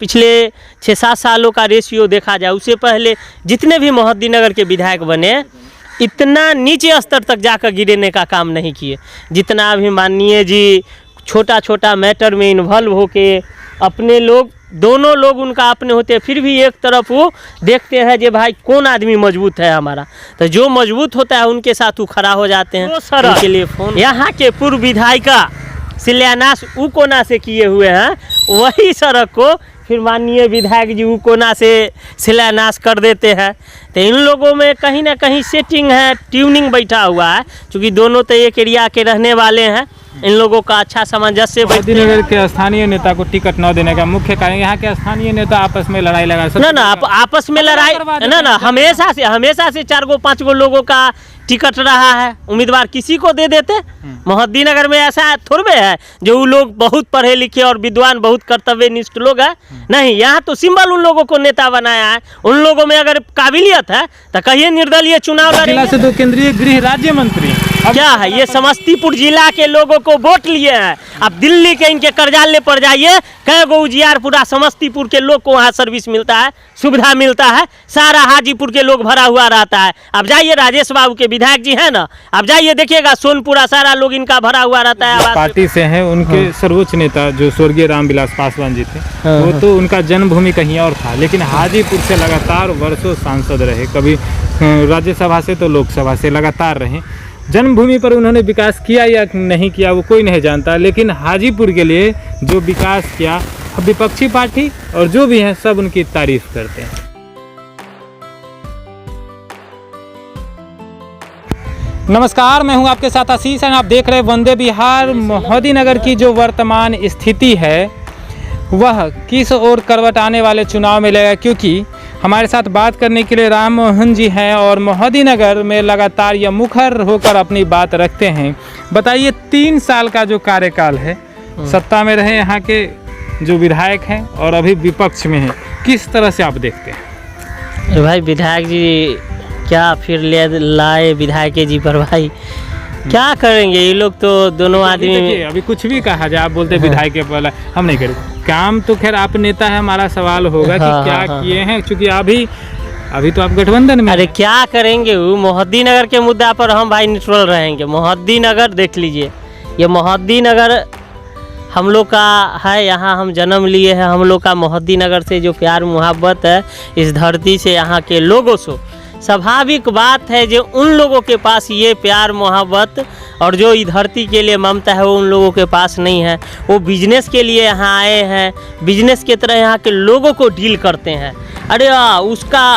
पिछले 6-7 सालों का रेशियो देखा जाए, उससे पहले जितने भी मोहद्दीनगर के विधायक बने इतना नीचे स्तर तक जाकर गिरने का काम नहीं किए जितना अभी माननीय जी छोटा छोटा मैटर में इन्वॉल्व होके अपने लोग दोनों लोग उनका अपने होते हैं, फिर भी एक तरफ वो देखते हैं कि भाई कौन आदमी मजबूत है हमारा, तो जो मजबूत होता है उनके साथ वो खड़ा हो जाते हैं। उनके लिए फोन यहाँ के पूर्व विधायिका शिलान्यास उकोना से किए हुए हैं, वही सड़क को फिर माननीय विधायक जी उकोना से शिलान्यास कर देते हैं। तो इन लोगों में कहीं ना कहीं सेटिंग है, ट्यूनिंग बैठा हुआ है, क्योंकि दोनों तो एक एरिया के रहने वाले हैं। इन लोगों का अच्छा सामंजस्य। मोहद्दीनगर के स्थानीय नेता को टिकट न देने का मुख्य कारण यहाँ के स्थानीय नेता आपस में लड़ाई लगा ना आपस में लड़ाई ना हमेशा से 4-5 लोगों का टिकट रहा है, उम्मीदवार किसी को दे देते। मोहद्दीनगर में ऐसा थोड़े है जो वो लोग बहुत पढ़े लिखे और विद्वान बहुत कर्तव्यनिष्ठ लोग हैं, नहीं, यहाँ तो सिंबल उन लोगों को नेता बनाया है। उन लोगों में अगर काबिलियत है तो कहिए निर्दलीय चुनाव लड़ेंगे। से तो केंद्रीय गृह राज्य मंत्री क्या है, ये समस्तीपुर जिला के लोगों को वोट लिए हैं। अब दिल्ली के इनके कार्यालय पर जाइए, कई गो उजियारपुरा समस्तीपुर के लोग को वहाँ सर्विस मिलता है, सुविधा मिलता है, सारा हाजीपुर के लोग भरा हुआ रहता है। अब जाइए राजेश बाबू के विधायक जी हैं ना, अब जाइए देखिएगा सोनपुरा सारा लोग इनका भरा हुआ रहता है। पार्टी से हैं उनके सर्वोच्च नेता जो स्वर्गीय रामविलास पासवान जी थे, वो तो उनका जन्मभूमि कहीं और था, लेकिन हाजीपुर से लगातार वर्षों सांसद रहे, कभी राज्यसभा से तो लोकसभा से लगातार रहे। जन्मभूमि पर उन्होंने विकास किया या नहीं किया वो कोई नहीं जानता, लेकिन हाजीपुर के लिए जो विकास किया विपक्षी पार्टी और जो भी हैं सब उनकी तारीफ करते हैं। नमस्कार, मैं हूं आपके साथ आशीष और आप देख रहे हैं वंदे बिहार। मोहद्दीनगर की जो वर्तमान स्थिति है वह किस ओर करवट आने वाले चुनाव में लगेगा, क्योंकि हमारे साथ बात करने के लिए राम मोहन जी हैं और मोहद्दीनगर में लगातार यह मुखर होकर अपनी बात रखते हैं। बताइए, 3 साल का जो कार्यकाल है, सत्ता में रहे यहाँ के जो विधायक हैं और अभी विपक्ष में हैं, किस तरह से आप देखते हैं? भाई विधायक जी क्या फिर ले लाए विधायक जी पर, भाई क्या करेंगे ये लोग, तो दोनों आदमी अभी कुछ भी कहा जाए, आप बोलते विधायक के पहले हम नहीं करेंगे काम, तो खैर आप नेता है, हमारा सवाल होगा कि क्या किए हैं, क्योंकि अभी तो आप गठबंधन में। अरे क्या करेंगे, वो मोहद्दीनगर के मुद्दा पर हम भाई न्यूट्रल रहेंगे। मोहद्दीनगर देख लीजिए, ये मोहद्दीनगर हम लोग का है, यहाँ हम जन्म लिए हैं, हम लोग का मोहद्दीनगर से जो प्यार मुहब्बत है इस धरती से, यहाँ के लोगों से, स्वाभाविक बात है जो उन लोगों के पास ये प्यार मोहब्बत और जो इस धरती के लिए ममता है वो उन लोगों के पास नहीं है। वो बिजनेस के लिए यहाँ आए हैं, बिजनेस के तरह यहाँ के लोगों को डील करते हैं। अरे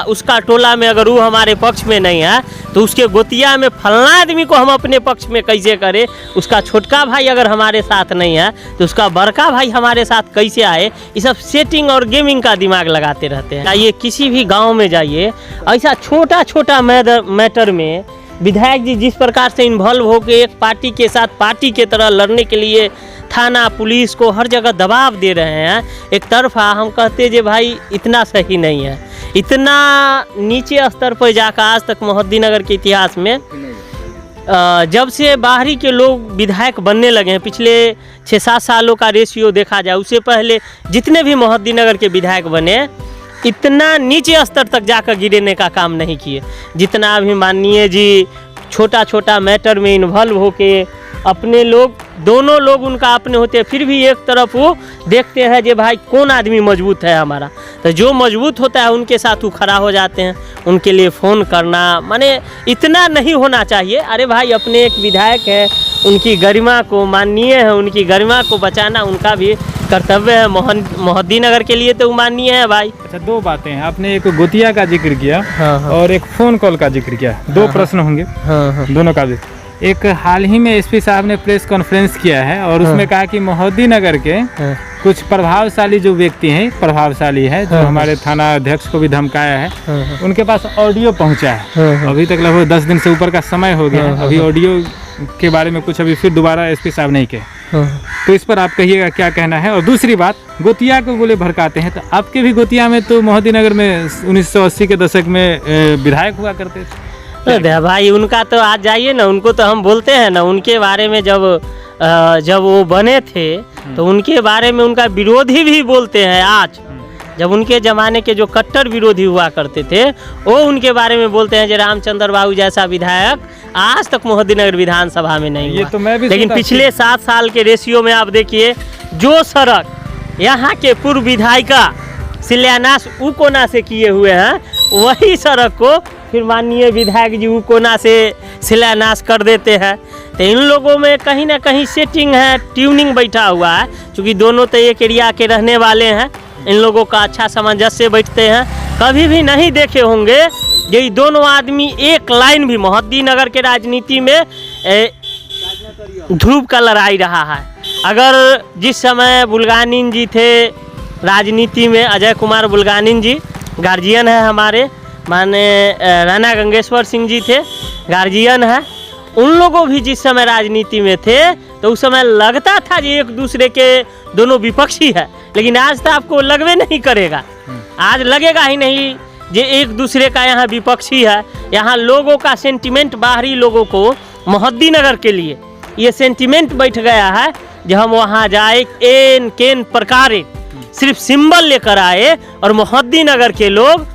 उसका टोला में अगर वो हमारे पक्ष में नहीं है तो उसके गोतिया में फलना आदमी को हम अपने पक्ष में कैसे करें। उसका छोटका भाई अगर हमारे साथ नहीं है तो उसका बड़का भाई हमारे साथ कैसे आए। ये सब सेटिंग और गेमिंग का दिमाग लगाते रहते हैं। ये किसी भी गांव में जाइए, ऐसा छोटा छोटा मैटर में विधायक जी जिस प्रकार से इन्वॉल्व होकर एक पार्टी के साथ पार्टी के तरह लड़ने के लिए थाना पुलिस को हर जगह दबाव दे रहे हैं, एक तरफा हम कहते जे भाई इतना सही नहीं है। इतना नीचे स्तर पर जाकर आज तक मोहद्दीनगर के इतिहास में जब से बाहरी के लोग विधायक बनने लगे हैं, पिछले 6-7 सालों का रेशियो देखा जाए, उससे पहले जितने भी मोहद्दीनगर के विधायक बने इतना नीचे स्तर तक जाकर गिरने का काम नहीं किए जितना अभी माननीय जी छोटा छोटा मैटर में इन्वॉल्व होके अपने लोग दोनों लोग उनका अपने होते हैं, फिर भी एक तरफ वो देखते हैं कि भाई कौन आदमी मजबूत है हमारा, तो जो मजबूत होता है उनके साथ वो खड़ा हो जाते हैं। उनके लिए फ़ोन करना माने इतना नहीं होना चाहिए। अरे भाई अपने एक विधायक है, उनकी गरिमा को माननीय है, उनकी गरिमा को बचाना उनका भी कर्तव्य है। मोहद्दीनगर के लिए तो माननीय है भाई। अच्छा, 2 बातें हैं, आपने एक गोतिया का जिक्र किया और एक फ़ोन कॉल का जिक्र किया। 2 प्रश्न होंगे दोनों का भी। एक हाल ही में एसपी साहब ने प्रेस कॉन्फ्रेंस किया है और उसमें कहा कि मोहद्दीनगर के कुछ प्रभावशाली जो व्यक्ति हैं, प्रभावशाली है, जो हमारे थाना अध्यक्ष को भी धमकाया है, उनके पास ऑडियो पहुंचा है। अभी तक लगभग 10 दिन से ऊपर का समय हो गया, अभी ऑडियो के बारे में कुछ अभी फिर दोबारा एसपी साहब नहीं कहे, तो इस पर आप कहिएगा क्या कहना है। और दूसरी बात, गोतिया को बोले भड़काते हैं, तो आपके भी गोतिया में तो मोहद्दीनगर में 1980 के दशक में विधायक हुआ करते थे। भाई उनका तो आज जाइए ना, उनको तो हम बोलते हैं ना, उनके बारे में जब वो बने थे तो उनके बारे में उनका विरोधी भी बोलते हैं आज जब उनके ज़माने के जो कट्टर विरोधी हुआ करते थे वो उनके बारे में बोलते हैं कि रामचंद्र बाबू जैसा विधायक आज तक मोहद्दीनगर विधानसभा में नहीं हुआ। तो मैं भी लेकिन पिछले 7 साल के रेशियो में आप देखिए, जो सड़क यहाँ के पूर्व विधायिका शिलान्यास उकोना से किए हुए हैं, वही सड़क को फिर माननीय विधायक जी उकोना से शिलान्यास कर देते हैं। तो इन लोगों में कहीं ना कहीं सेटिंग है, ट्यूनिंग बैठा हुआ है, क्योंकि दोनों तो एक एरिया के रहने वाले हैं। इन लोगों का अच्छा सामंजस्य बैठते हैं। कभी भी नहीं देखे होंगे ये दोनों आदमी एक लाइन भी। मोहद्दीनगर के राजनीति में ध्रुव का लड़ाई रहा है। अगर जिस समय बुल्गानिन जी थे राजनीति में, अजय कुमार बुल्गानिन जी गार्जियन है हमारे, माने राणा गंगेश्वर सिंह जी थे गार्जियन है, उन लोगों भी जिस समय राजनीति में थे तो उस समय लगता था कि एक दूसरे के दोनों विपक्षी है। लेकिन आज तो आपको लगवे नहीं करेगा, आज लगेगा ही नहीं जे एक दूसरे का यहाँ विपक्षी है। यहाँ लोगों का सेंटिमेंट, बाहरी लोगों को मोहद्दीनगर के लिए ये सेंटिमेंट बैठ गया है जो हम वहाँ जाए एन केन प्रकार सिर्फ सिंबल लेकर आए। और मोहद्दीनगर के लोग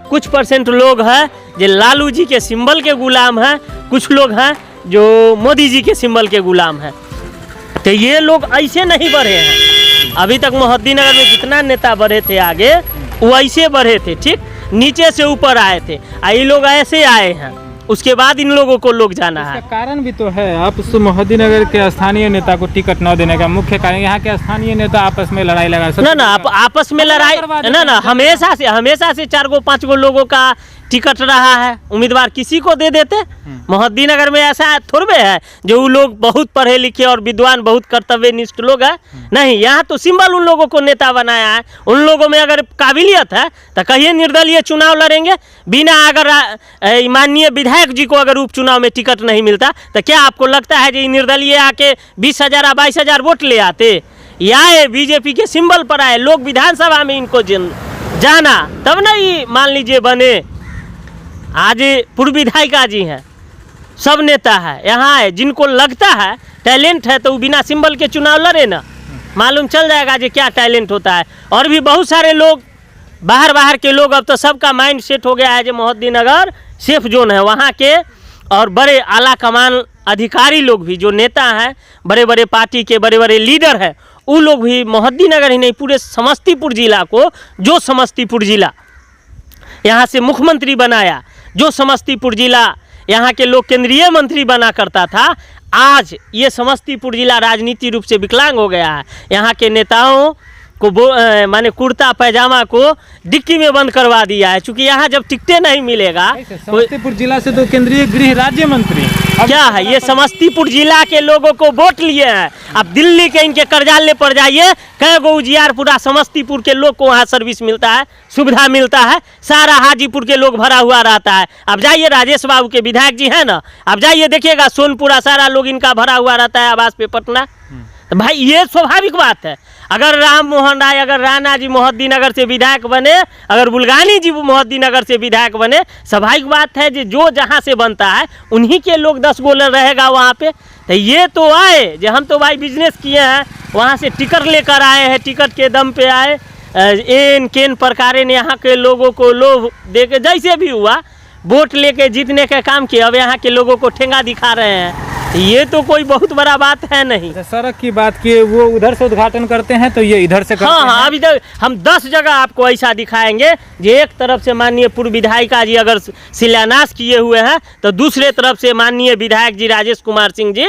कुछ % लोग हैं जो लालू जी के सिंबल के गुलाम हैं, कुछ लोग हैं जो मोदी जी के सिंबल के गुलाम हैं। तो ये लोग ऐसे नहीं बढ़े हैं। अभी तक मोहद्दीनगर में जितना नेता बढ़े थे आगे, वो ऐसे बढ़े थे, ठीक नीचे से ऊपर आए थे। ये लोग ऐसे आए हैं, उसके बाद इन लोगों को लोग जाना है। इसका कारण भी तो है, आप उस मोहद्दीनगर के स्थानीय नेता को टिकट न देने का मुख्य कारण यहाँ के स्थानीय नेता आपस में लड़ाई लगा ना आपस में लड़ाई ना हमेशा से 4-5 लोगों का टिकट रहा है, उम्मीदवार किसी को दे देते। मोहद्दीनगर में ऐसा थोड़े है जो वो लोग बहुत पढ़े लिखे और विद्वान, बहुत कर्तव्यनिष्ठ लोग हैं, नहीं। यहाँ तो सिंबल उन लोगों को नेता बनाया है। उन लोगों में अगर काबिलियत है तो कहिए निर्दलीय चुनाव लड़ेंगे बिना, अगर माननीय विधायक जी को अगर उपचुनाव में टिकट नहीं मिलता तो क्या आपको लगता है कि निर्दलीय आके 20,000 22,000 वोट ले आते? या बीजेपी के सिंबल पर आए लोग, विधानसभा में इनको जाना तब नहीं मान लीजिए बने। आज पूर्व विधायिका जी हैं, सब नेता है यहाँ है, जिनको लगता है टैलेंट है तो वो बिना सिंबल के चुनाव लड़े ना, मालूम चल जाएगा जी क्या टैलेंट होता है। और भी बहुत सारे लोग बाहर के लोग, अब तो सबका माइंड सेट हो गया है जो मोहद्दीनगर सेफ जोन है वहाँ के। और बड़े आला कमान अधिकारी लोग भी, जो नेता हैं, बड़े बड़े पार्टी के बड़े बड़े लीडर हैं, वो लोग भी मोहद्दीनगर ही नहीं पूरे समस्तीपुर जिला को, जो समस्तीपुर जिला यहाँ से मुख्यमंत्री बनाया, जो समस्तीपुर जिला यहाँ के लोग केंद्रीय मंत्री बना करता था, आज ये समस्तीपुर जिला राजनीतिक रूप से विकलांग हो गया है। यहाँ के नेताओं को माने कुर्ता पैजामा को डिक्की में बंद करवा दिया है, क्योंकि यहाँ जब टिकटें नहीं मिलेगा। समस्तीपुर जिला से तो केंद्रीय गृह राज्य मंत्री क्या है, ये समस्तीपुर जिला के लोगों को वोट लिए हैं। अब दिल्ली के इनके कार्यालय पर जाइए, कई गो उजियारपुरा समस्तीपुर के लोग को वहाँ सर्विस मिलता है, सुविधा मिलता है, सारा हाजीपुर के लोग भरा हुआ रहता है। अब जाइए, राजेश बाबू के विधायक जी हैं ना, अब जाइए देखिएगा सोनपुरा सारा लोग इनका भरा हुआ रहता है आवास पे पटना। तो भाई ये स्वाभाविक बात है। अगर राम मोहन राय, अगर राणा जी मोहद्दीनगर से विधायक बने, अगर बुल्गानी जी मोहद्दीनगर से विधायक बने, स्वाभाविक बात है जो जहाँ से बनता है उन्हीं के लोग 10 गोलर रहेगा वहाँ पे। तो ये तो आए जो हम तो भाई बिजनेस किए हैं, वहाँ से टिकट लेकर आए हैं, टिकट के दम पे आए, एन केन प्रकारे ने यहाँ के लोगों को लोभ दे के जैसे भी हुआ वोट लेके जीतने का काम किया। अब यहाँ के लोगों को ठेंगा दिखा रहे हैं, ये तो कोई बहुत बड़ा बात है नहीं। सड़क की बात की, वो उधर से उद्घाटन करते हैं तो ये इधर से करते हैं। हाँ, अभी तक हम 10 जगह आपको ऐसा दिखाएंगे जो एक तरफ से माननीय पूर्व विधायिका जी अगर शिलान्यास किए हुए हैं तो दूसरे तरफ से माननीय विधायक जी राजेश कुमार सिंह जी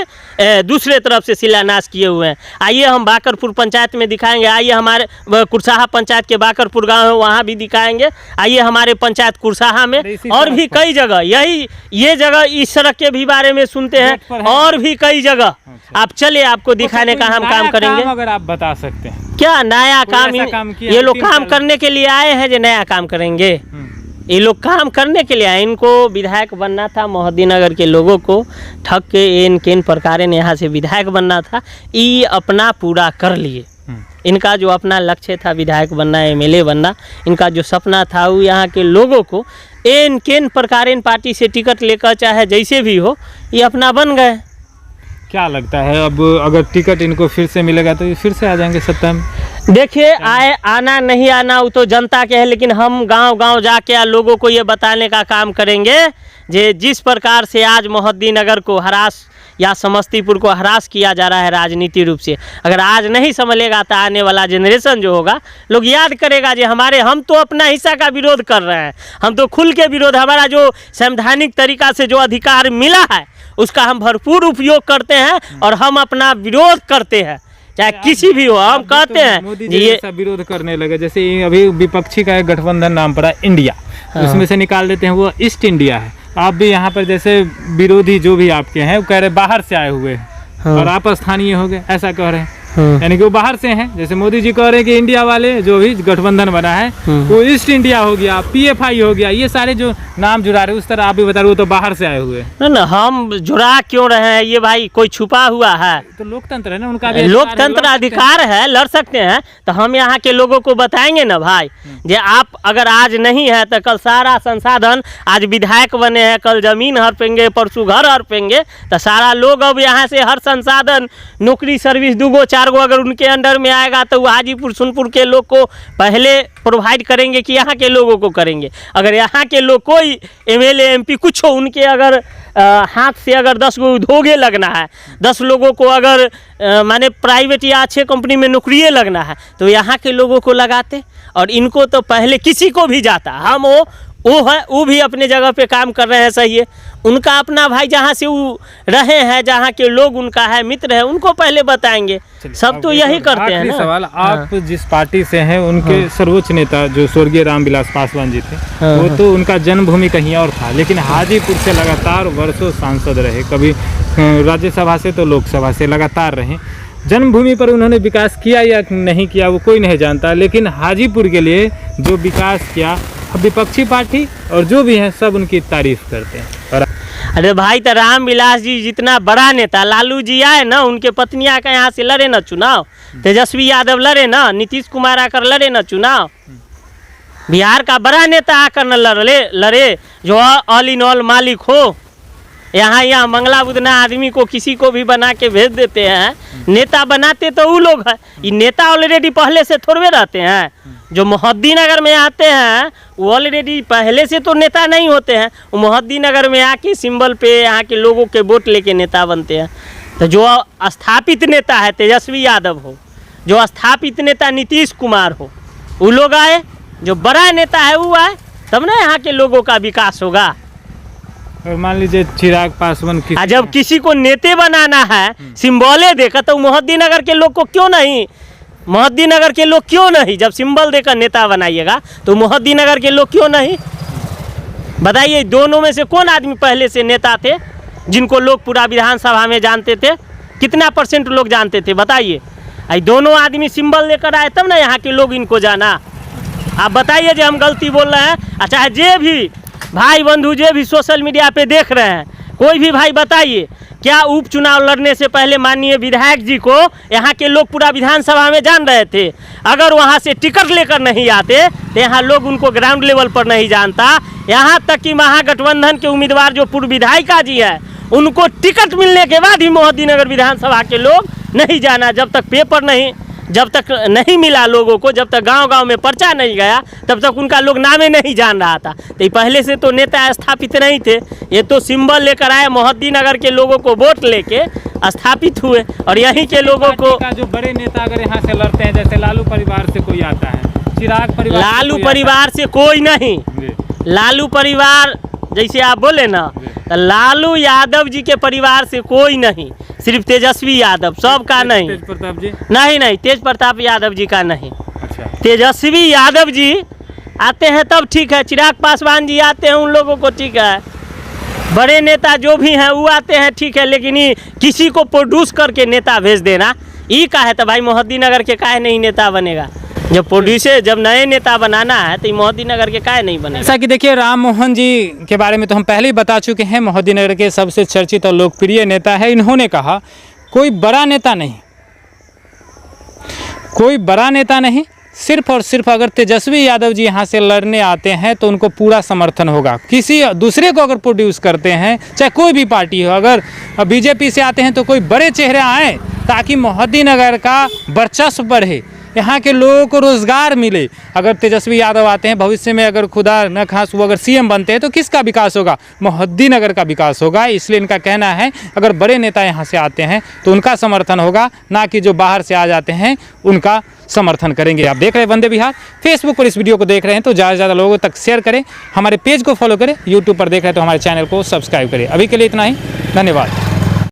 दूसरे तरफ से शिलान्यास किए हुए हैं। आइए हम बाकरपुर पंचायत में दिखाएंगे, आइए हमारे कुरसाहा पंचायत के बाकरपुर गाँव है वहाँ भी दिखाएंगे, आइए हमारे पंचायत कुरसाहा में, और भी कई जगह ये जगह इस सड़क के भी बारे में सुनते हैं, और भी कई जगह आप चले, आपको दिखाने का हम काम करेंगे। अगर आप बता सकते हैं क्या नया काम ये लोग काम करने के लिए आए हैं जो नया काम करेंगे, ये लोग काम करने के लिए आए। इनको विधायक बनना था, मोहद्दीनगर के लोगों को ठग के एन केन प्रकारे ने यहाँ से विधायक बनना था, ये अपना पूरा कर लिए। इनका जो अपना लक्ष्य था विधायक बनना, MLA बनना, इनका जो सपना था वो यहाँ के लोगों को एन केन प्रकार इन पार्टी से टिकट लेकर चाहे जैसे भी हो ये अपना बन गए। क्या लगता है अब अगर टिकट इनको फिर से मिलेगा तो ये फिर से आ जाएंगे सत्ता में? देखिए आना नहीं आना वो तो जनता के है, लेकिन हम गांव-गांव जाके लोगों को ये बताने का काम करेंगे जे जिस प्रकार से आज मोहद्दीनगर को हरास या समस्तीपुर को हरास किया जा रहा है राजनीति रूप से, अगर आज नहीं संभलेगा तो आने वाला जनरेशन जो होगा लोग याद करेगा जे हम तो अपना हिस्सा का विरोध कर रहे हैं, हम तो खुल के विरोध, हमारा जो संवैधानिक तरीका से जो अधिकार मिला है उसका हम भरपूर उपयोग करते हैं और हम अपना विरोध करते हैं, चाहे किसी भी हो। हम कहते हैं मोदी जी ऐसा विरोध करने लगे, जैसे अभी विपक्षी का एक गठबंधन नाम पड़ा इंडिया, उसमें से निकाल देते हैं वो ईस्ट इंडिया है। आप भी यहाँ पर जैसे विरोधी जो भी आपके हैं वो कह रहे बाहर से आए हुए हैं और आप स्थानीय हो गए, ऐसा कह रहे हैं, यानी कि वो बाहर से हैं। जैसे मोदी जी कह रहे हैं कि इंडिया वाले जो भी गठबंधन बना है वो ईस्ट इंडिया हो गया, PFI हो गया, ये सारे जो नाम जुड़ा रहे उस तरह आप भी बता रहे हो तो बाहर से आए हुए हैं। ना हम जुड़ा क्यों रहे हैं, ये भाई कोई छुपा हुआ है? तो लोकतंत्र है ना, उनका भी लोकतंत्र अधिकार है, लड़ सकते हैं। तो हम यहाँ के लोगों को बताएंगे ना भाई, जे आप अगर आज नहीं है तो कल सारा संसाधन, आज विधायक बने हैं कल जमीन हड़पेंगे, परसों घर हड़पेंगे, तो सारा लोग अब यहाँ से हर संसाधन, नौकरी, सर्विस 2 4 गो अगर उनके अंडर में आएगा तो वो हाजीपुर सोनपुर के लोग को पहले प्रोवाइड करेंगे कि यहाँ के लोगों को करेंगे। अगर यहाँ के लोग कोई MLA MP कुछ हो, उनके अगर हाथ से अगर 10 गो उद्योगे लगना है, 10 लोगों को अगर माने प्राइवेट या अच्छे कंपनी में नौकरी लगना है तो यहाँ के लोगों को लगाते, और इनको तो पहले किसी को भी जाता। हम वो है, वो भी अपने जगह पे काम कर रहे हैं, सही है, उनका अपना भाई जहाँ से वो रहे हैं, जहाँ के लोग उनका है, मित्र है, उनको पहले बताएंगे। सब तो यही करते हैं ना। सवाल, आप जिस पार्टी से हैं उनके सर्वोच्च नेता जो स्वर्गीय रामविलास पासवान जी थे, वो तो उनका जन्मभूमि कहीं और था, लेकिन हाजीपुर से लगातार वर्षों सांसद रहे, कभी राज्यसभा से तो लोकसभा से लगातार रहे। जन्मभूमि पर उन्होंने विकास किया या नहीं किया वो कोई नहीं जानता, लेकिन हाजीपुर के लिए जो विकास किया विपक्षी पार्टी और जो भी हैं सब उनकी तारीफ करते हैं। और अरे भाई, तो रामविलास जी जितना बड़ा नेता, लालू जी आए ना, उनके पत्नियां का यहाँ से लड़े ना चुनाव, तेजस्वी यादव लड़े ना, नीतीश कुमार आकर लड़े ना चुनाव, बिहार का बड़ा नेता आकर न लड़े जो ऑल इन ऑल मालिक हो। यहाँ मंगला बुधना आदमी को किसी को भी बना के भेज देते हैं, नेता बनाते तो वो लोग हैं। ये नेता ऑलरेडी पहले से थोड़े रहते हैं, जो मोहद्दीनगर में आते हैं वो ऑलरेडी पहले से तो नेता नहीं होते हैं, वो मोहद्दीनगर में आके सिंबल पे यहाँ के लोगों के वोट लेके नेता बनते हैं। तो जो स्थापित नेता है तेजस्वी यादव हो, जो स्थापित नेता नीतीश कुमार हो, वो लोग आए, जो बड़ा नेता है वो आए, तब ना यहाँ के लोगों का विकास होगा। और मान लीजिए चिराग पासवान जब किसी को नेते बनाना है सिंबले देकर, तो मोहद्दीनगर के लोग को क्यों नहीं, मोहद्दीनगर के लोग क्यों नहीं, जब सिंबल देकर नेता बनाइएगा तो मोहद्दीनगर के लोग क्यों नहीं? बताइए, दोनों में से कौन आदमी पहले से नेता थे जिनको लोग पूरा विधानसभा में जानते थे? कितना % लोग जानते थे बताइए? आई दोनों आदमी सिंबल लेकर आए तब ना यहाँ के लोग इनको जाना। आप बताइए जो हम गलती बोल रहे हैं, अच्छा जे भी भाई बंधु जे भी सोशल मीडिया पे देख रहे हैं, कोई भी भाई बताइए, क्या उपचुनाव लड़ने से पहले माननीय विधायक जी को यहाँ के लोग पूरा विधानसभा में जान रहे थे? अगर वहाँ से टिकट लेकर नहीं आते तो यहाँ लोग उनको ग्राउंड लेवल पर नहीं जानता। यहाँ तक कि महागठबंधन के उम्मीदवार जो पूर्व विधायिका जी है, उनको टिकट मिलने के बाद ही मोहद्दीनगर विधानसभा के लोग नहीं जाना। जब तक पेपर नहीं, जब तक नहीं मिला लोगों को, जब तक गांव-गांव में पर्चा नहीं गया, तब तक उनका लोग नामे नहीं जान रहा था। तो ये पहले से तो नेता स्थापित नहीं थे, ये तो सिंबल लेकर आए, मोहद्दीनगर के लोगों को वोट लेके स्थापित हुए। और यहीं के लोगों को जो बड़े नेता अगर यहाँ से लड़ते हैं, जैसे लालू परिवार से कोई आता है, चिराग परिवार, लालू परिवार से कोई नहीं, लालू परिवार जैसे आप बोले ना, तो लालू यादव जी के परिवार से कोई नहीं, सिर्फ तेजस्वी यादव, सबका नहीं। तेज प्रताप जी नहीं, तेज प्रताप यादव जी का नहीं। अच्छा, तेजस्वी यादव जी आते हैं तब ठीक है, चिराग पासवान जी आते हैं उन लोगों को ठीक है, बड़े नेता जो भी हैं वो आते हैं ठीक है, लेकिन ये किसी को प्रोड्यूस करके नेता भेज देना ये का है? तो भाई मोहद्दीनगर के काहे नहीं नेता बनेगा? जब प्रोड्यूसर, जब नए नेता बनाना है तो मोहद्दीनगर के काहे नहीं बनेगा? जैसा कि देखिए, राम मोहन जी के बारे में तो हम पहले ही बता चुके हैं, मोहद्दीनगर के सबसे चर्चित और लोकप्रिय नेता है। इन्होंने कहा कोई बड़ा नेता नहीं, कोई बड़ा नेता नहीं, सिर्फ और सिर्फ अगर तेजस्वी यादव जी यहाँ से लड़ने आते हैं तो उनको पूरा समर्थन होगा। किसी दूसरे को अगर प्रोड्यूस करते हैं, चाहे कोई भी पार्टी हो, अगर बीजेपी से आते हैं तो कोई बड़े चेहरे आए ताकि मोहद्दीनगर का वर्चस्व बढ़े, यहाँ के लोगों को रोजगार मिले। अगर तेजस्वी यादव आते हैं, भविष्य में अगर खुदा न खास वो अगर सीएम बनते हैं तो किसका विकास होगा? मोहद्दीनगर का विकास होगा। इसलिए इनका कहना है अगर बड़े नेता यहाँ से आते हैं तो उनका समर्थन होगा, ना कि जो बाहर से आ जाते हैं उनका समर्थन करेंगे। आप देख रहे हैं वंदे विहार। फेसबुक पर इस वीडियो को देख रहे हैं तो ज़्यादा से ज़्यादा लोगों तक शेयर करें, हमारे पेज को फॉलो करें, यूट्यूब पर देख रहे हैं तो हमारे चैनल को सब्सक्राइब करें। अभी के लिए इतना ही, धन्यवाद।